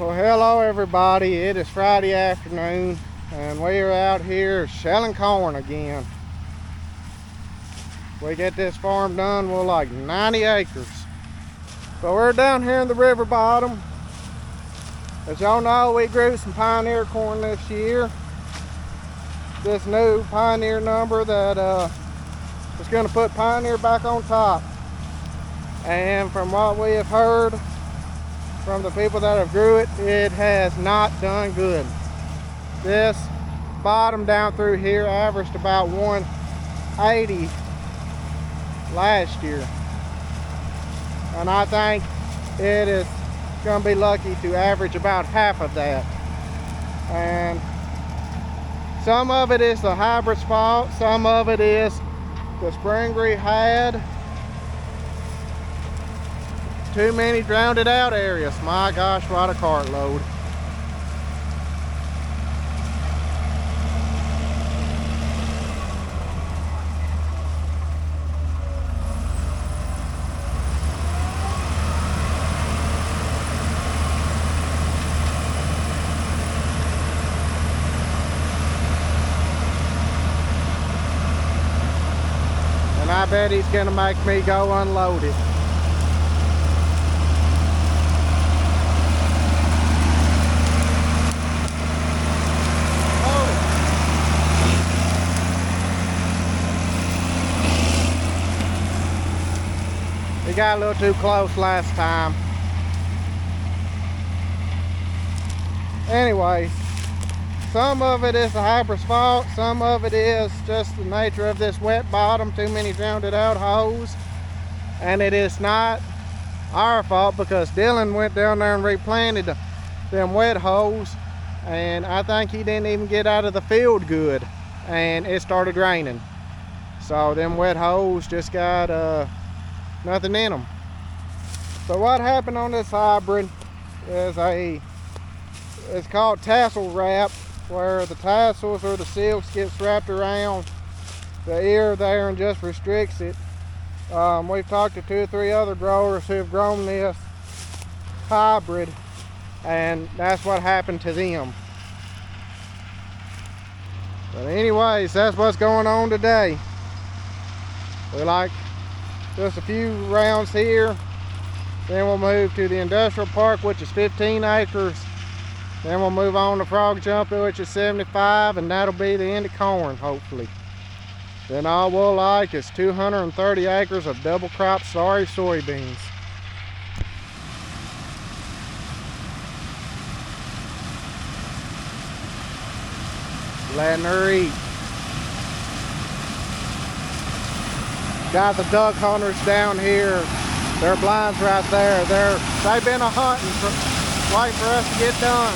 Well, hello everybody. It is Friday afternoon and we are out here shelling corn again. We get this farm done, we'll like 90 acres. So we're down here in the river bottom. As y'all know, we grew some Pioneer corn this year. This new Pioneer number that is going to put Pioneer back on top. And from what we have heard from the people that have grew it, it has not done good. This bottom down through here averaged about 180 last year, and I think it is going to be lucky to average about half of that. And some of it is the hybrid's fault, some of it is the spring we had too many drowned out areas. My gosh, what a cartload. And I bet he's gonna make me go unload it. He got a little too close last time. Anyway, some of it is the hybrid's fault, some of it is just the nature of this wet bottom, too many drowned out holes. And it is not our fault because Dylan went down there and replanted them wet holes, and I think he didn't even get out of the field good and it started raining. So them wet holes just got nothing in them. So what happened on this hybrid is it's called tassel wrap, where the tassels or the silks gets wrapped around the ear there and just restricts it. We've talked to 2 or 3 other growers who have grown this hybrid, and that's what happened to them. But anyways, that's what's going on today. We like just a few rounds here, then we'll move to the industrial park, which is 15 acres. Then we'll move on to Frog Jumping, which is 75, and that'll be the end of corn, hopefully. Then all we'll like is 230 acres of double crop sorry soybeans. Letting her eat. Got the duck hunters down here. Their blinds right there. They've been hunting, waiting for us to get done.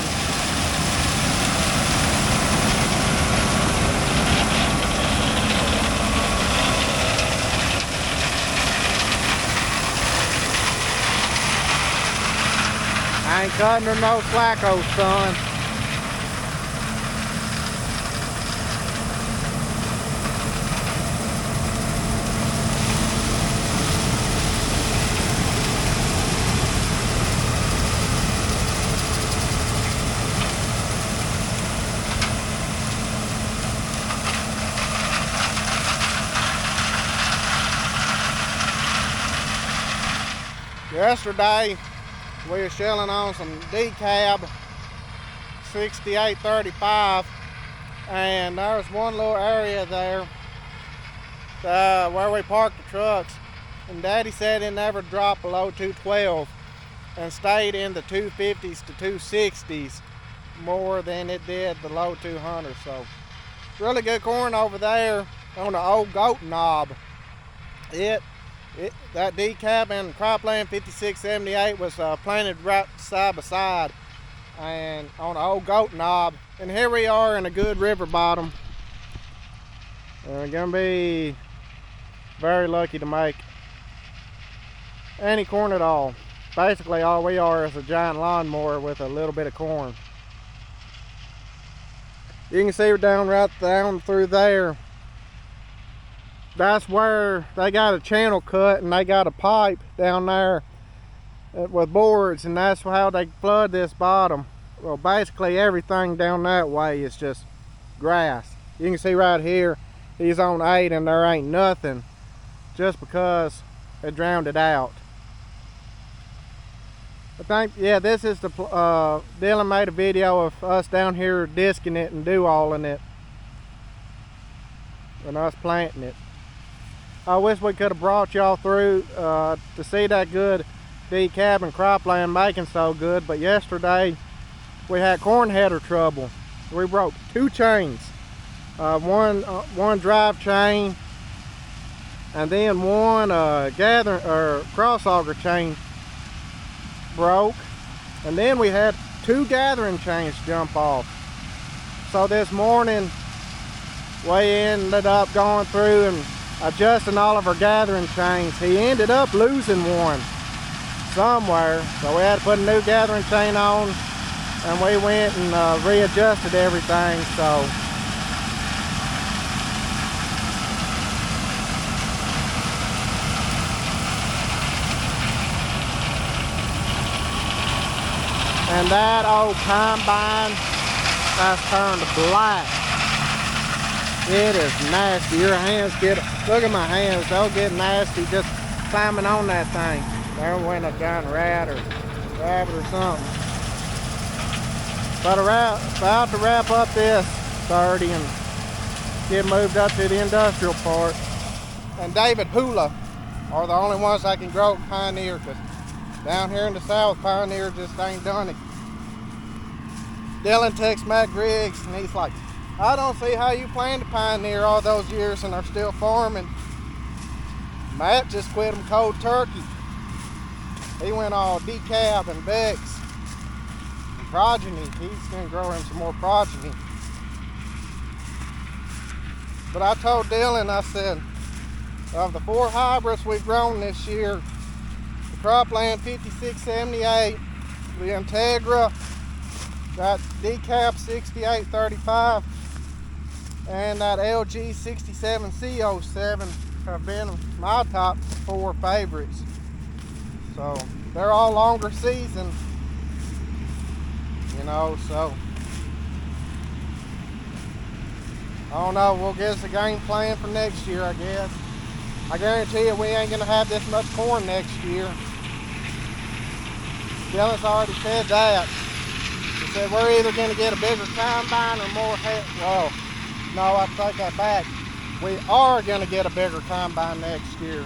I ain't cutting her no slackos, son. Yesterday, we were shelling on some decab 6835, and there was one little area there where we parked the trucks, and Daddy said it never dropped below 212 and stayed in the 250s to 260s more than it did the low 200s. So really good corn over there on the old goat knob. That decab and cropland 5678 was planted right side by side and on the old goat knob. And here we are in a good river bottom. We're gonna be very lucky to make any corn at all. Basically all we are is a giant lawnmower with a little bit of corn. You can see we're right down through there. That's where they got a channel cut and they got a pipe down there with boards, and that's how they flood this bottom. Well, basically everything down that way is just grass. You can see right here, he's on 8 and there ain't nothing, just because it drowned it out. I think, yeah, this is the, Dylan made a video of us down here disking it and do-alling it, and us planting it. I wish we could have brought y'all through to see that good decab and cropland making so good, but yesterday we had corn header trouble. We broke 2 chains, one drive chain, and then one cross auger chain broke, and then we had 2 gathering chains jump off. So this morning we ended up going through and adjusting all of our gathering chains. He ended up losing one somewhere, so we had to put a new gathering chain on, and we went and readjusted everything. So and that old combine has turned black. It is nasty. Your hands get, look at my hands, they'll get nasty just climbing on that thing. There went a giant rat or rabbit or something. But about to wrap up this 30 and get moved up to the industrial part. And David Hula are the only ones that can grow Pioneer, because down here in the south, Pioneer just ain't done it. Dylan texts Matt Griggs and he's like, I don't see how you planted Pioneer all those years and are still farming. Matt just quit him cold turkey. He went all decab and Bex and progeny. He's gonna grow him some more progeny. But I told Dylan, I said, of the 4 hybrids we've grown this year, the Cropland 5678, the Integra, that decab 6835, and that LG 67C07 have been my top 4 favorites. So they're all longer season, you know, so I don't know, we'll get us a game plan for next year, I guess. I guarantee you we ain't gonna have this much corn next year. Dylan's already said that. He said we're either gonna get a bigger combine or more well, no, I take that back. We are gonna get a bigger combine next year.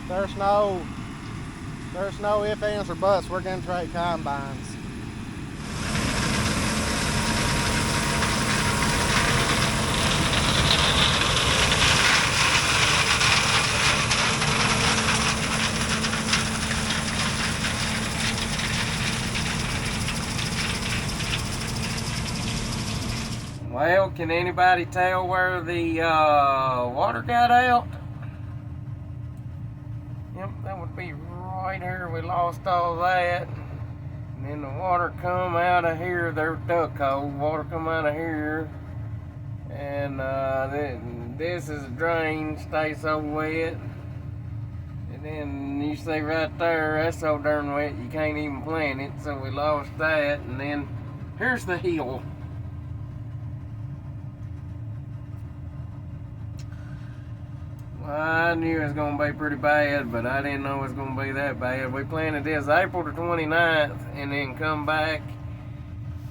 There's no ifs, ands, or buts. We're gonna trade combines. Well, can anybody tell where the water got out? Yep, that would be right here. We lost all that. And then the water come out of here. There's duck hole. Water come out of here. And this is a drain. Stays so wet. And then you see right there, that's so darn wet you can't even plant it. So we lost that. And then here's the hill. I knew it was going to be pretty bad, but I didn't know it was going to be that bad. We planted this April the 29th and then come back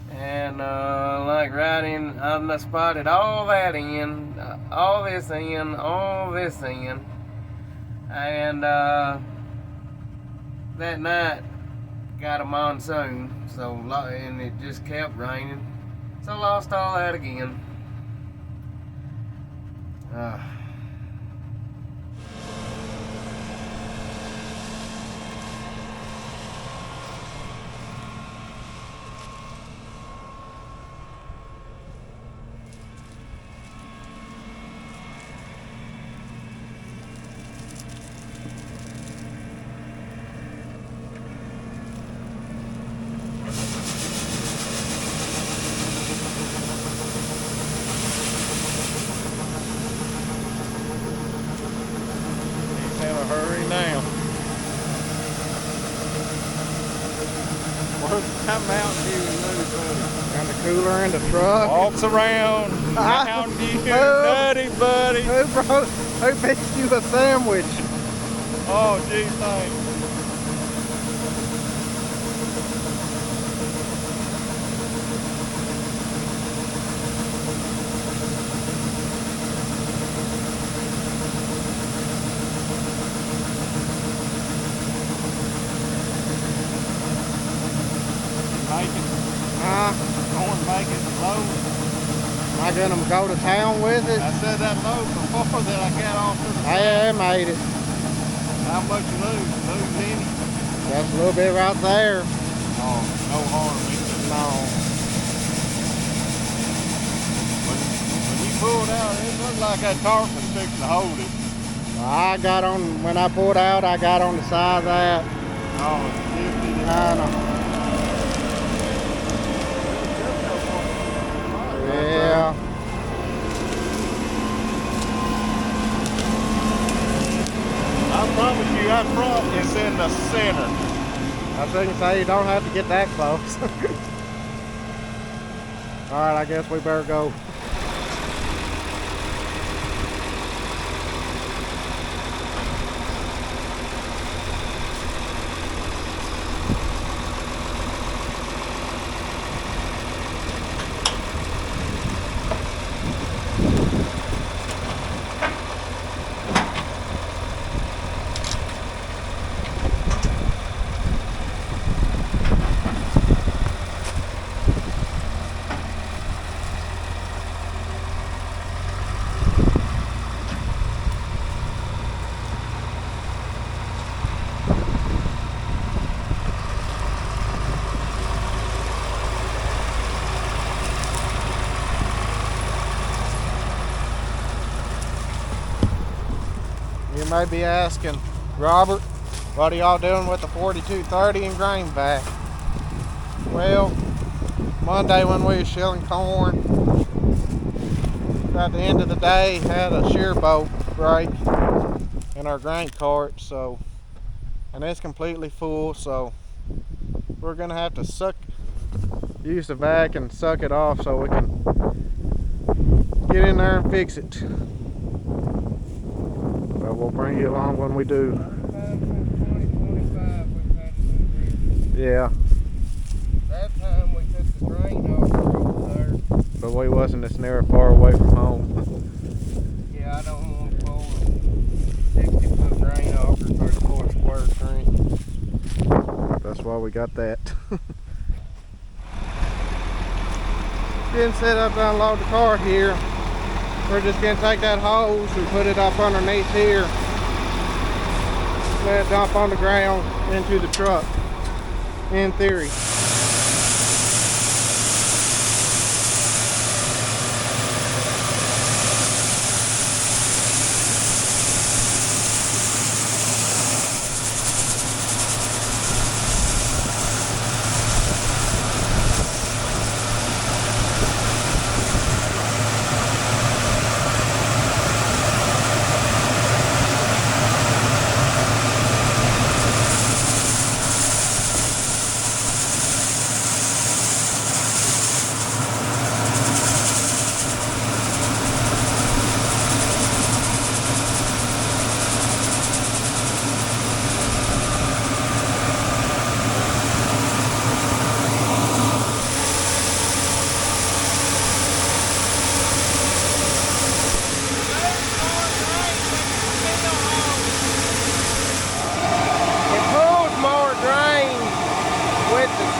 and like right in, I spotted all that in, all this in, all this in, and that night got a monsoon, so, and it just kept raining, so I lost all that again. Mountain Dew and Moose Buddy. And the cooler in the truck. Walks around, Mountain Dew, Nutty Buddy. Who fixed you a sandwich? Oh, gee, thanks. Make it low. Am I gonna go to town with it? I said that low before that I got off to the I made it. How much you lose? Lose any? That's a little bit right there. Oh, no harm. No. When you pulled out, it looked like that tarp was fixing to hold it. I got on, when I pulled out, I got on the side of that. Oh, it's I know. Yeah. I promise you, that front is in the center. I was going to say, you don't have to get that close. All right, I guess we better go. You may be asking, Robert, what are y'all doing with the 4230 in Greenback? Well, Monday when we were shelling corn, at the end of the day, had a shear bolt break in our grain cart, so, and it's completely full, so we're gonna have to use the vac and suck it off so we can get in there and fix it. But we'll bring you along when we do. Yeah. That time we took the drain off over there. But we wasn't as near far away from home. Yeah, I don't want to pull a 60-foot drain off or 34 square drain. That's why we got that. Getting set up to unload the car here. We're just gonna take that hose and put it up underneath here. Let it dump on the ground into the truck, in theory.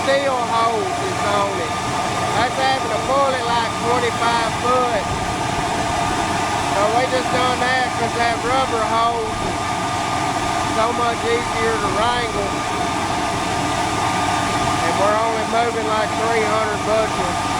Steel hoses on it. That's having to pull it like 25 foot. So we just done that because that rubber hose is so much easier to wrangle. And we're only moving like 300 bushels.